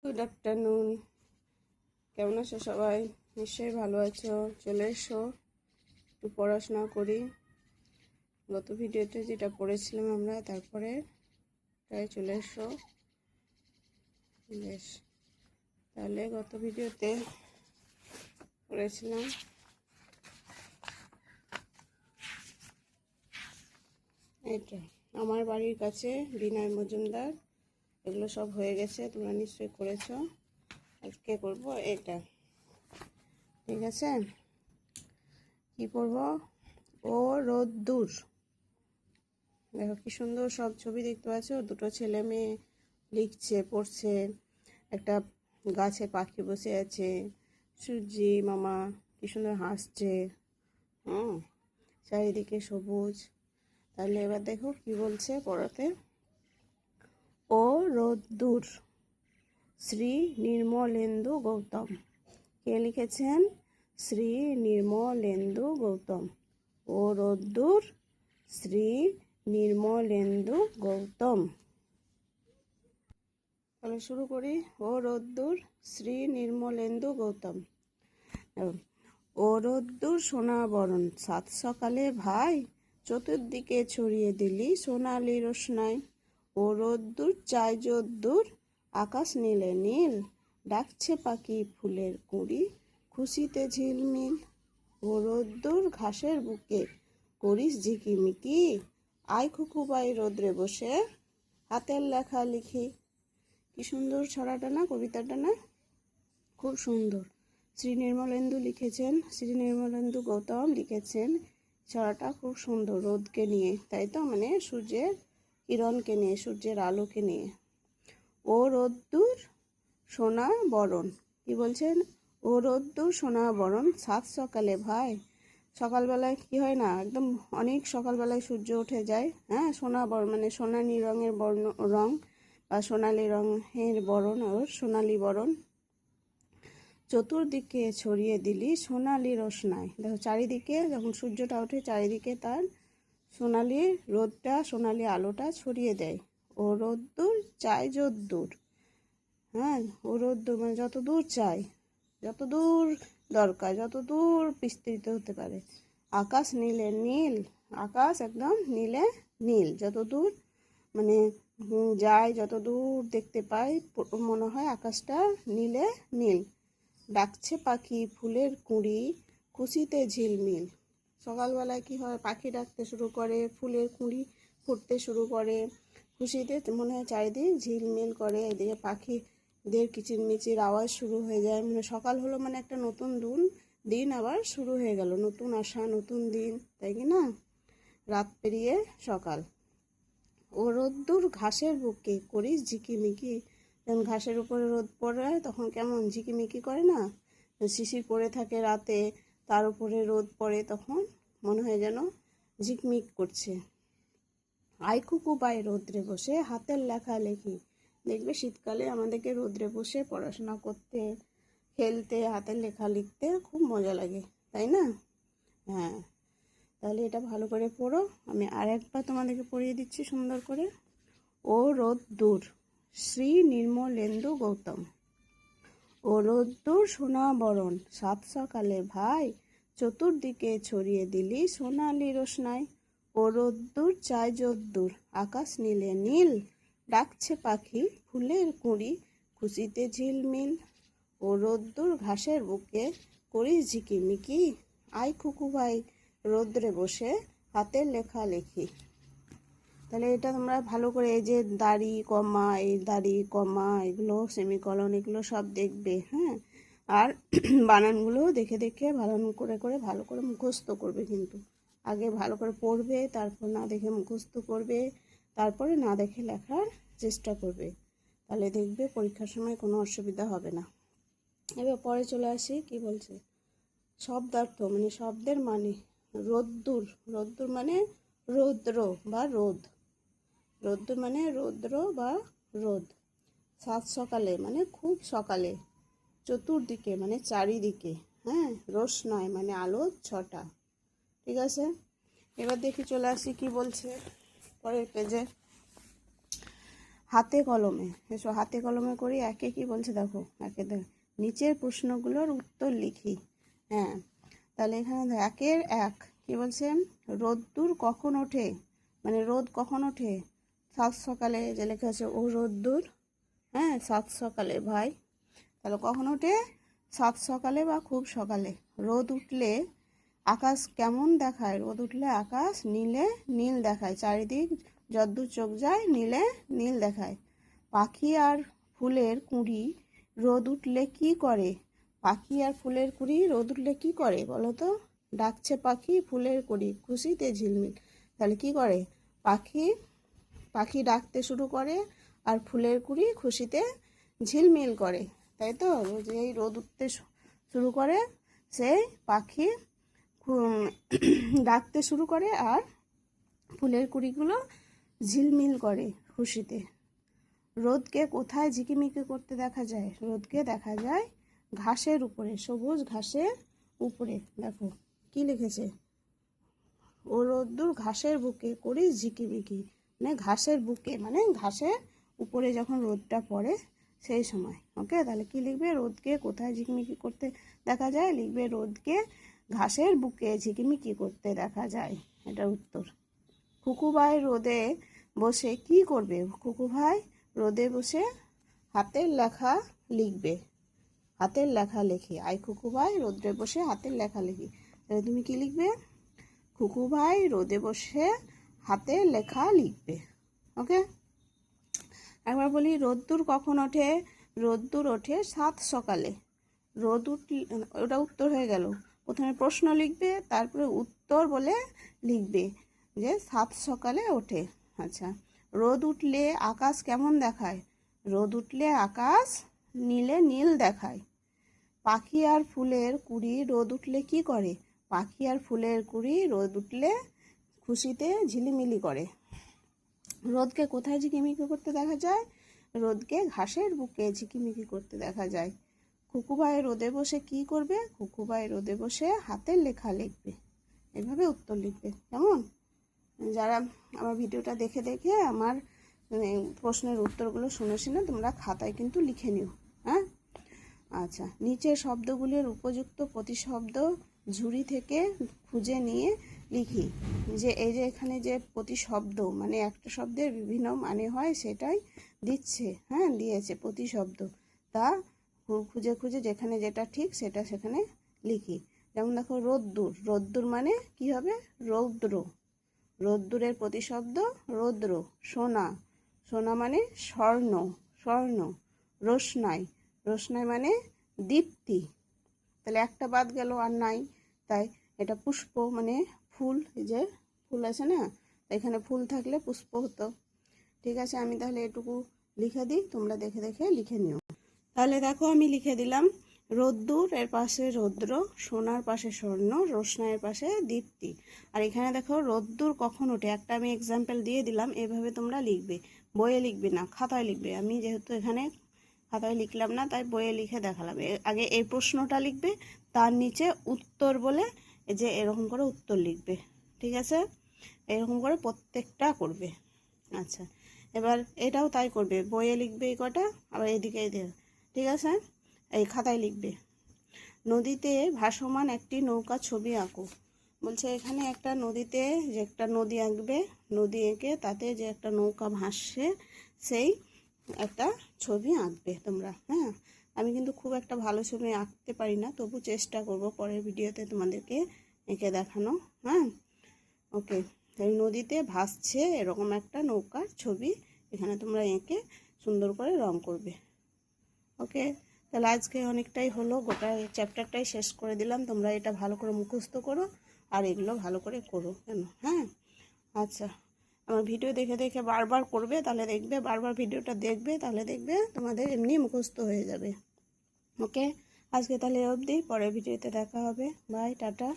Good afternoon. কেমন আছো সবাই? নিশ্চয়ই ভালো আছো। চলে এসো, একটু পড়াশোনা করি। গত ভিডিওতে যেটা পড়েছিলাম আমরা, তারপরে তাই চলে এসো। বেশ, তাহলে গত ভিডিওতে পড়েছিলাম এটা, আমার বাড়ির কাছে বিনয় মজুমদার। এগুলো সব হয়ে গেছে, তোমরা নিশ্চয়ই করেছো। আজকে করবো এটা, ঠিক আছে? কি পড়বো? ও রোদ্দুর। দেখো কি সুন্দর সব ছবি দেখতে পাচ্ছ, দুটো ছেলে মেয়ে লিখছে, পড়ছে। একটা গাছে পাখি বসে আছে, সূর্যি মামা কি সুন্দর হাসছে। চারিদিকে সবুজ। তাহলে এবার দেখো কি বলছে পড়াতে। ও রোদ্দুর, শ্রী নির্মলেন্দু গৌতম। কে লিখেছেন? শ্রী নির্মলেন্দু গৌতম। ও রোদ্দুর, শ্রী নির্মলেন্দু গৌতম। তাহলে শুরু করি। ও রোদ্দুর, শ্রী নির্মলেন্দু গৌতম। ও রোদ্দুর সোনা বরণ, সাত সকালে ভাই চতুর্দিকে ছড়িয়ে দিলি সোনালি রোশনাই। ও রোদ্দুর চাই যদ্দুর, আকাশ নীলে নীল, ডাকছে পাখি ফুলের কুঁড়ি, খুশিতে ঝিলমিল। ও রোদ্দুর ঘাসের বুকে করিস ঝিকিমিকি, আয় খুকুবাই রোদ্রে বসে হাতের লেখা লিখি। কি সুন্দর ছড়াটা না, কবিতাটা না? খুব সুন্দর। শ্রী নির্মলেন্দু লিখেছেন, শ্রী নির্মলেন্দু গৌতম লিখেছেন। ছড়াটা খুব সুন্দর, রোদকে নিয়ে, তাই তো, মানে সূর্যের কিরণকে নিয়ে, সূর্যের আলোকে নিয়ে। ও রোদ্দুর সোনা বরণ, কি বলছেন? ও রোদ্দুর সোনা বরণ, সাত সকালে ভাই। সকালবেলায় কি হয় না, একদম অনেক সকালবেলায় সূর্য উঠে যায়। হ্যাঁ, সোনা বরণ মানে সোনালি রঙের রং বা সোনালি রঙের বরণ, ওর সোনালি বরণ। চতুর্দিকে ছড়িয়ে দিলি সোনালি রোশনাই। দেখো চারিদিকে যখন সূর্যটা ওঠে, চারিদিকে তার সোনালি রোদটা, সোনালি আলোটা ছড়িয়ে দেয়। ও রোদ্দুর চাই যদ্দূর। হ্যাঁ, ও রোদ্দুর মানে যত দূর চাই, যত দূর দরকার, যত দূর বিস্তৃত হতে পারে। আকাশ নীলে নীল, আকাশ একদম নীলে নীল, যত দূর মানে যায়, যত দূর দেখতে পাই মনে হয় আকাশটা নীলে নীল। ডাকছে পাখি ফুলের কুঁড়ি, খুশিতে ঝিলমিল। সকালবেলায় কি হয়, পাখি ডাকতে শুরু করে, ফুলের কুঁড়ি ফুটতে শুরু করে, খুশিতে মনে হয় চারিদিক ঝিলমিল করে। এদিকে পাখিদের কিচিরমিচির আওয়াজ শুরু হয়ে যায়, মানে সকাল হলো মানে একটা নতুন দিন আবার শুরু হয়ে গেল, নতুন আশা, নতুন দিন, তাই কি না? রাত পেরিয়ে সকাল। ও রোদ্দুর ঘাসের বুকে করিস ঝিকিমিকি। যখন ঘাসের উপরে রোদ পড়ে তখন কেমন ঝিকিমিকি করে না, শিশির পড়ে থাকে রাতে, তার উপরে রোদ পড়ে, তখন মনে হয় যেন ঝিকমিক করছে। আই কুকু পাই রোদ্রে বসে হাতের লেখা লেখি। দেখবে শীতকালে আমাদেরকে রোদ্রে বসে পড়াশোনা করতে, খেলতে, হাতের লেখা লিখতে খুব মজা লাগে, তাই না? হ্যাঁ, তাহলে এটা ভালো করে পড়ো। আমি আর একবার তোমাদেরকে পড়িয়ে দিচ্ছি সুন্দর করে। ও রোদ্দুর, শ্রী নির্মলেন্দু গৌতম। ও রোদ্দুর সোনা বরণ, সাত সকালে ভাই চতুর্দিকে ছড়িয়ে দিলি সোনালি রোশনাই। ও রোদ্দুর চাই যদ্দূর, আকাশ নীলে নীল, ডাকছে পাখি ফুলের কুঁড়ি, খুশিতে ঝিলমিল। ও রোদ্দুর ঘাসের বুকে করিস ঝিকিমিকি, আই খুকু ভাই রোদ্রে বসে হাতের লেখা লেখি। তাহলে এটা তোমরা ভালো করে, এই যে দাড়ি কমা, এই দাড়ি কমা, এগুলো সেমিকলন, এগুলো সব দেখবে। হ্যাঁ, আর বানানগুলো দেখে দেখে ভালো করে মুখস্থ করবে। কিন্তু আগে ভালো করে পড়বে, তারপর না দেখে মুখস্থ করবে, তারপরে না দেখে লেখার চেষ্টা করবে। তাহলে দেখবে পরীক্ষার সময় কোনো অসুবিধা হবে না। এবার পরে চলে আসি, কি বলছে শব্দার্থ, মানে শব্দের মানে। রোদ্দুর, রোদ্দুর মানে রৌদ্র বা রোদ, রোদ্দুর মানে রৌদ্র বা রোদ। সাত সকালে মানে খুব সকালে, চতুর্দিকে মানে চারিদিকে, হ্যাঁ, রোশনাই মানে আলো ছটা। ঠিক আছে, এবার দেখি চলে আসি কি বলছে পরের পেজে। হাতে কলমে, এসো হাতে কলমে করি। একে কি বলছে দেখো, একে নিচের প্রশ্নগুলোর উত্তর লিখি। হ্যাঁ, তাহলে এখানে একের এক কি বলছে, রোদ্দুর কখন ওঠে, মানে রোদ কখন ওঠে? সাত সকালে, যে লেখা আছে ও রোদ্দুর, হ্যাঁ সাত সকালে ভাই। তাহলে কখন ওঠে? সাত সকালে বা খুব সকালে। রোদ উঠলে আকাশ কেমন দেখায়? রোদ উঠলে আকাশ নীলে নীল দেখায়, চারিদিক যদ্দূর চোখ যায় নীলে নীল দেখায়। পাখি আর ফুলের কুঁড়ি রোদ উঠলে কি করে? পাখি আর ফুলের কুঁড়ি রোদ উঠলে কি করে বলো তো? ডাকছে পাখি ফুলের কুঁড়ি খুশিতে ঝিলমিল। তাহলে কি করে? পাখি পাখি ডাকতে শুরু করে আর ফুলের কুঁড়ি খুশিতে ঝিলমিল করে, তাই তো? যেই রোদ উঠতে শুরু করে সেই পাখি ডাকতে শুরু করে আর ফুলের কুঁড়িগুলো ঝিলমিল করে খুশিতে। রোদকে কোথায় ঝিকিমিকি করতে দেখা যায়? রোদকে দেখা যায় ঘাসের উপরে, সবুজ ঘাসের উপরে। দেখো কি লিখেছে, ও রোদ্দুর ঘাসের বুকে করি ঝিকিমিকি, মানে ঘাসের বুকে মানে ঘাসের উপরে যখন রোদটা পড়ে সেই সময়। ওকে, তাহলে কি লিখবে? রোদকে কোথায় ঝিকিমিকি করতে দেখা যায়, লিখবে রোদকে ঘাসের বুকে ঝিকিমিকি করতে দেখা যায়, এটা উত্তর। খুকু ভাই রোদে বসে কি করবে? খুকু ভাই রোদে বসে হাতের লেখা লিখবে, হাতের লেখা লিখি। আই খুকু ভাই রোদে বসে হাতের লেখা লিখি। তাহলে তুমি কি লিখবে? খুকু ভাই রোদে বসে হাতের লেখা লিখবে। ওকে, একবার বলি, রোদ্দুর কখন ওঠে? রোদ্দুর ওঠে সাত সকালে। রোদ উঠলে, ওটা উত্তর হয়ে গেল। প্রথমে প্রশ্ন লিখবে, তারপরে উত্তর বলে লিখবে যে সাত সকালে ওঠে। আচ্ছা, রোদ উঠলে আকাশ কেমন দেখায়? রোদ উঠলে আকাশ নীলে নীল দেখায়। পাখি আর ফুলের কুঁড়ি রোদ উঠলে কি করে? পাখি আর ফুলের কুঁড়ি রোদ উঠলে খুশিতে ঝিলিমিলি করে। রোদকে কোথায় ঝিকিমিকি করতে দেখা যায়? রোদকে ঘাসের বুকে ঝিকিমিকি করতে দেখা যায়। খুকুভাই রোদে বসে কি করবে? খুকুভাই রোদে বসে হাতের লেখা লিখবে। এভাবে উত্তর লিখবে। কেমন? যারা আমার ভিডিওটা দেখে দেখে আমার প্রশ্নের উত্তরগুলো শুনে শুনে তোমরা খাতায় কিন্তু লিখে নিও। হ্যাঁ, আচ্ছা, নিচের শব্দগুলির উপযুক্ত প্রতিশব্দ ঝুড়ি থেকে খুঁজে নিয়ে লিখি। যে এই যে এখানে যে প্রতিশব্দ মানে একটা শব্দের বিভিন্ন মানে হয় সেটাই দিচ্ছে, হ্যাঁ দিয়েছে প্রতিশব্দ, তা খুঁজে খুঁজে যেখানে যেটা ঠিক সেটা সেখানে লিখি। যেমন দেখো রোদ্দুর, রোদ্দুর মানে কি হবে? রৌদ্র। রোদ্দুরের প্রতিশব্দ রৌদ্র। সোনা, সোনা মানে স্বর্ণ, স্বর্ণ। রোশনাই, রোশনাই মানে দীপ্তি। তাহলে একটা বাদ গেল আর নাই, তাই এটা পুষ্প মানে ফুল, এই যে ফুল আছে না, এখানে ফুল থাকলে পুষ্প হতো। ঠিক আছে, আমি তাহলে এটুকু লিখে দিই, তোমরা দেখে দেখে লিখে নিও। তাহলে দেখো আমি লিখে দিলাম, রোদ্দুর এর পাশে রৌদ্র, সোনার পাশে স্বর্ণ, রোশনাইয়ের পাশে দীপ্তি। আর এখানে দেখো রোদ্দুর কখন ওঠে, একটা আমি এক্সাম্পল দিয়ে দিলাম, এভাবে তোমরা লিখবে। বইয়ে লিখবে না, খাতায় লিখবে। আমি যেহেতু এখানে খাতায় লিখলাম না তাই বইয়ে লিখে দেখালাম। আগে এই প্রশ্নটা লিখবে, তার নিচে উত্তর বলে যে এরকম করে উত্তর লিখবে। ঠিক আছে, এরকম করে প্রত্যেকটা করবে। আচ্ছা, এবার এটাও তাই করবে, বইয়ে লিখবে এই কটা, আবার এদিকে এদিকে। ঠিক আছে, এই খাতায় লিখবে। নদীতে ভাসমান একটি নৌকা ছবি আঁকো। বলছে এখানে একটা নদীতে যে একটা নদী আঁকবে, নদী এঁকে তাতে যে একটা নৌকা ভাসছে সেই একটা ছবি আঁকবে তোমরা। হ্যাঁ, আমি কিন্তু খুব একটা ভালো ছবি আঁকতে পারি না, তবু চেষ্টা করব পরের ভিডিওতে তোমাদেরকে এঁকে দেখানো। হ্যাঁ, ওকে, তাই নদীতে ভাসছে এরকম একটা নৌকার ছবি এখানে তোমরা এঁকে সুন্দর করে রং করবে। ওকে, তাহলে আজকে অনেকটাই হলো, গোটা চ্যাপ্টারটাই শেষ করে দিলাম। তোমরা এটা ভালো করে মুখস্থ করো আর এগুলো ভালো করে করো কেন। হ্যাঁ, আচ্ছা, আমার ভিডিও দেখে দেখে বারবার করবে, তাহলে দেখবে, বারবার ভিডিওটা দেখবে তাহলে দেখবে তোমাদের এমনি মুখস্থ হয়ে যাবে। ওকে, আজকে তাহলে অবধি, পরের ভিডিওতে দেখা হবে। Bye, tata.